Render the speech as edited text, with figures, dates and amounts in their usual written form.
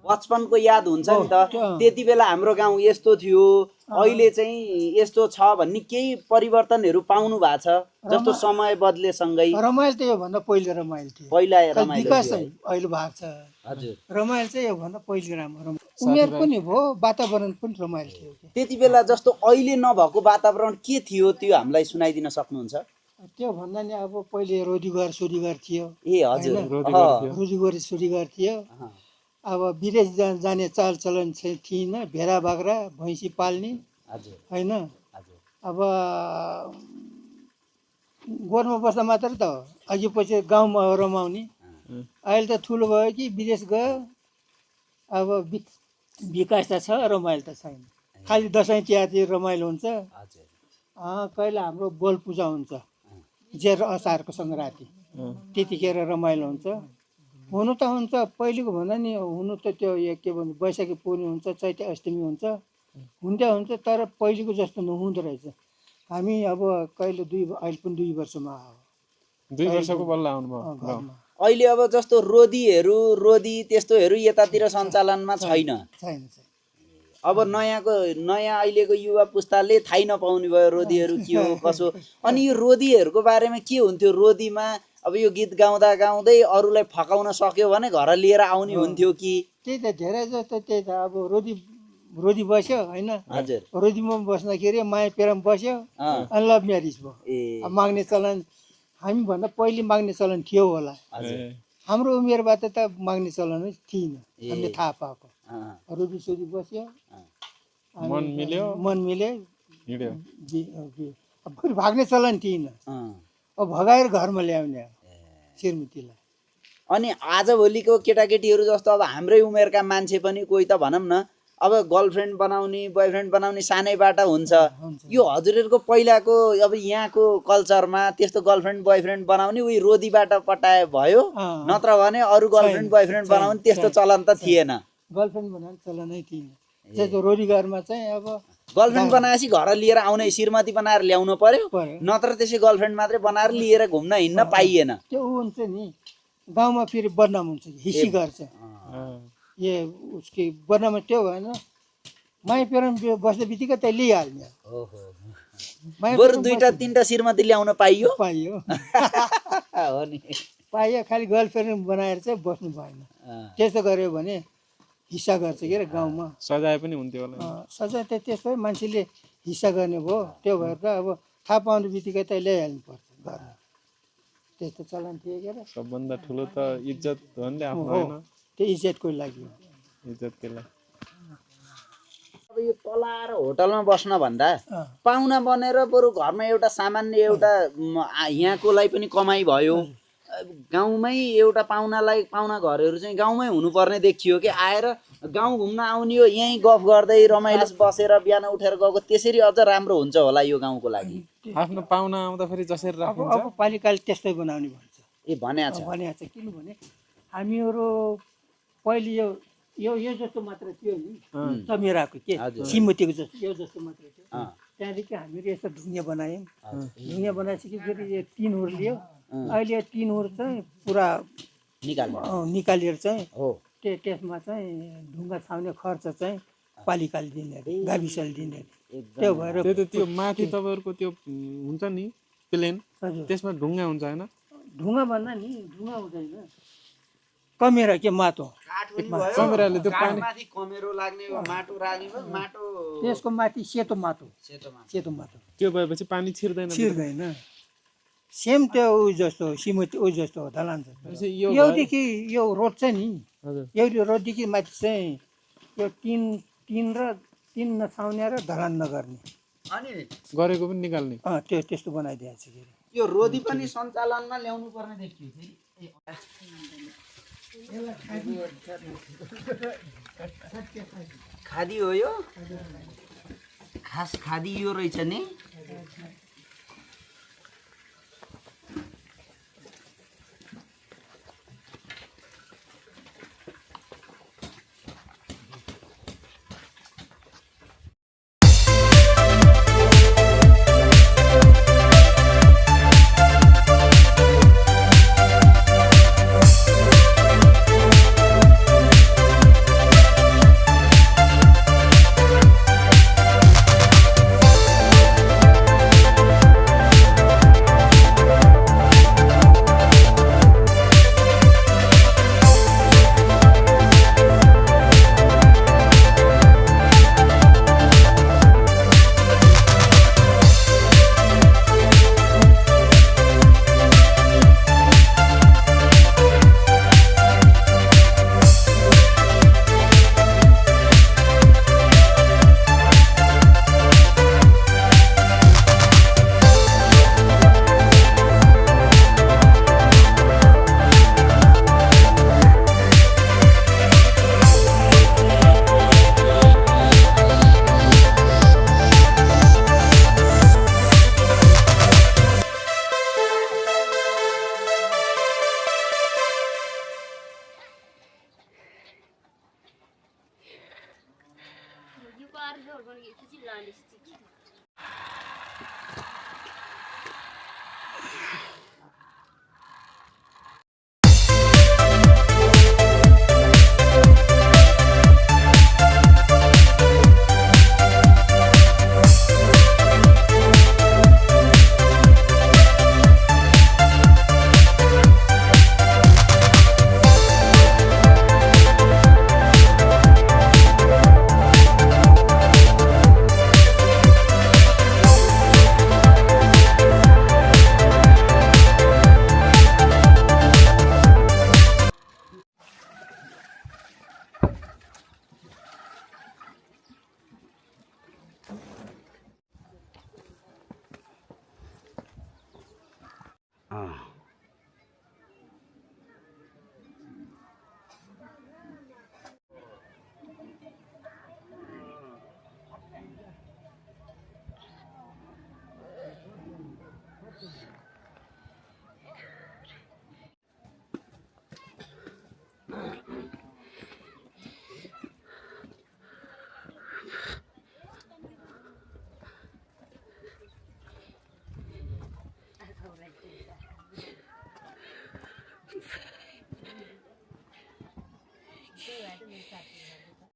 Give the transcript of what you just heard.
बचपनको याद हुन्छ नि त त्यति बेला हाम्रो गाउँ यस्तो थियो अहिले चाहिँ यस्तो छ भन्ने केही परिवर्तनहरू पाउनु भएको छ जस्तो समय बदलेसँगै रमाइलो त योभन्दा पहिले रमाइलो थियो पहिला रमाइलो विकास थियो चाहिँ अहिले भएको छ हजुर रमाइलो चाहिँ योभन्दा पहिले राम्रो उमेर पनि भयो वातावरण पनि रमाइलो थियो त्यति बेला जस्तो अहिले नभएको वातावरण के थियो त्यो हामीलाई सुनाइदिन सक्नुहुन्छ त्यो भन्दा नि अब पहिले रोजगार सुरिगार थियो ए हजुर रोजगार सुरिगार थियो अब विदेश जाने चालचलन चाहिँ थिएन भेडा बाख्रा भैँसी पाल्ने होइन अब गोठमा बस्दा मात्र त अघि पछि गाउँमा रमाउने अहिले त ठुलो भयो कि विदेश गयो अब विकास त छ रमाइलो त छैन खालि दसैँ तिहारतिर रमाइलो हुन्छ कहिले हाम्रो बल पूजा हुन्छ जेठ असारको सङ्क्रान्ति त्यतिखेर रमाइलो हुन्छ हुनु त हुन्छ पहिलेको भन्दा नि हुनु त त्यो के भन्छ वैशाखी पूर्णिमा हुन्छ चैते अष्टमी हुन्छ हुन्थ्यो हुन्छ तर पहिलेको जस्तो नहुँदो रहेछ हामी अब कहिले अहिले पनि 2 वर्षमा आयो 2 वर्षको बल्ल आउनुभयो अहिले अब जस्तो रोदी त्यस्तोहरू यतातिर सञ्चालनमा छैन अब नयाँ अहिलेको युवा पुस्ताले थाहै नपाउने भयो रोदीहरू के हो कसो अनि यो रोदीहरूको बारेमा के हुन्थ्यो रोदीमा अब यो गीत गाउँदा गाउँदै अरूलाई फकाउन सक्यो भने घर लिएर आउने हुन्थ्यो कि त्यही त धेरै जस्तो त्यही त अब रोदी बस्यो होइन हजुर रोदीमा बस्दाखेरि माया प्रेम बस्यो अनि लभ म्यारिज भयो माग्ने चलन हामी भन्दा पहिले माग्ने चलन थियो होला हाम्रो उमेरबाट त माग्ने चलन थिएन हामीले थाहा पाएको रोदी सोदी बस्यो मन मिल्यो फेरि भाग्ने चलन थिएन अब भगाएर घरमा ल्याउने श्रीमतीलाई अनि आजभोलिको केटाकेटीहरू जस्तो अब हाम्रै उमेरका मान्छे पनि कोही त भनौँ न अब गर्लफ्रेन्ड बनाउने बोयफ्रेन्ड बनाउने सानैबाट हुन्छ यो हजुरहरूको पहिलाको अब यहाँको कल्चरमा त्यस्तो गर्लफ्रेन्ड बोयफ्रेन्ड बनाउने उही रोदीबाट पटाए भयो नत्र भने अरू गर्लफ्रेन्ड बोयफ्रेन्ड बनाउने त्यस्तो चलन त थिएन गर्लफ्रेन्ड बनाउने चलनै थिएन त्यस्तो रोजगारमा चाहिँ अब गर्लफ्रेन्ड बनाएपछि घर लिएर आउने श्रीमती बनाएर ल्याउनु पर्यो नत्र त्यसै गर्लफ्रेन्ड मात्रै बनाएर लिएर घुम्न हिँड्न पाइएन त्यो हुन्छ नि गाउँमा फेरि बदनाम हुन्छ हिसी गर्छ ए उसके बदनाम त्यो भएन माया प्रेम बस्ने बित्तिकै त लिइहाल्ने बरु 2-3टा श्रीमती ल्याउन पाइयो हो नि पाइयो खालि गर्लफ्रेन्ड बनाएर चाहिँ बस्नु भएन त्यस्तो गर्यो भने हिस्सा गर्छ के अरे गाउँमा सजाय पनि हुन्थ्यो होला सजाय त त्यस्तो मान्छेले हिस्सा गर्ने भयो त्यो भएर त अब थाहा पाउने बित्तिकै त ल्याइहाल्नु पर्छ घरमा त्यस्तो चलन थियो के अरे सबभन्दा ठुलो त इज्जत हो नि आफ्नो हैन त्यो इज्जतको लागि इज्जतको लागि अब यो तला र होटलमा बस्न भन्दा पाहुना बनेर बरु घरमा एउटा सामान्य एउटा यहाँकोलाई पनि कमाइ भयो गाउँमै एउटा पाहुना घरहरू चाहिँ गाउँमै हुनुपर्ने देखियो कि आएर गाउँ घुम्न आउने हो यहीँ गफ गर्दै रमाइलो बसेर बिहान उठेर गएको त्यसरी अझ राम्रो हुन्छ होला यो गाउँको लागि आफ्नो पाहुना आउँदाखेरि जसरी राखिन्छ अब पालिकाले त्यस्तै बनाउने भन्छ भनेको छ किनभने हामीहरू पहिले यो जस्तो मात्र थियो नि चमेराको के सिमतीको जस्तो यो जस्तो मात्र थियो त्यहाँदेखि हामीहरू यसो ढुङ्गे बनायौँ ढुङ्गे बनाएपछि फेरि यो 3 हुर लियो अहिले 3 हुर चाहिँ पुरा निकालेर चाहिँ त्यसमा चाहिँ ढुङ्गा छाउने खर्च चाहिँ पालिकाले दिने अरे गाविसले दिने अरे त्यो भएर त्यो माथि तपाईँहरूको त्यो हुन्छ नि प्लेन त्यसमा ढुङ्गा हुन्छ हैन ढुङ्गा भन्दा नि ढुङ्गा हुँदैन कमेरा के माटो कमेराले त्यो पानी माथि कमेरो लाग्ने माटो राख्ने माटो त्यसको माथि सेतो माटो त्यो भएपछि पानी छिर्दैन सेम त्यो उ जस्तो सिमती उ जस्तो हो ढलान योदेखि यो रोड छ नि यो रोडदेखि माथि चाहिँ यो 3 नछाउने र ढलान नगर्ने अनि गरेको पनि निकाल्ने त्यो त्यस्तो बनाइदिएको छ के यो रोदी पनि सञ्चालनमा ल्याउनु पर्ने देखियो खादी हो यो खास खादी यो रहेछ नि 얼굴이 그지 라는 시지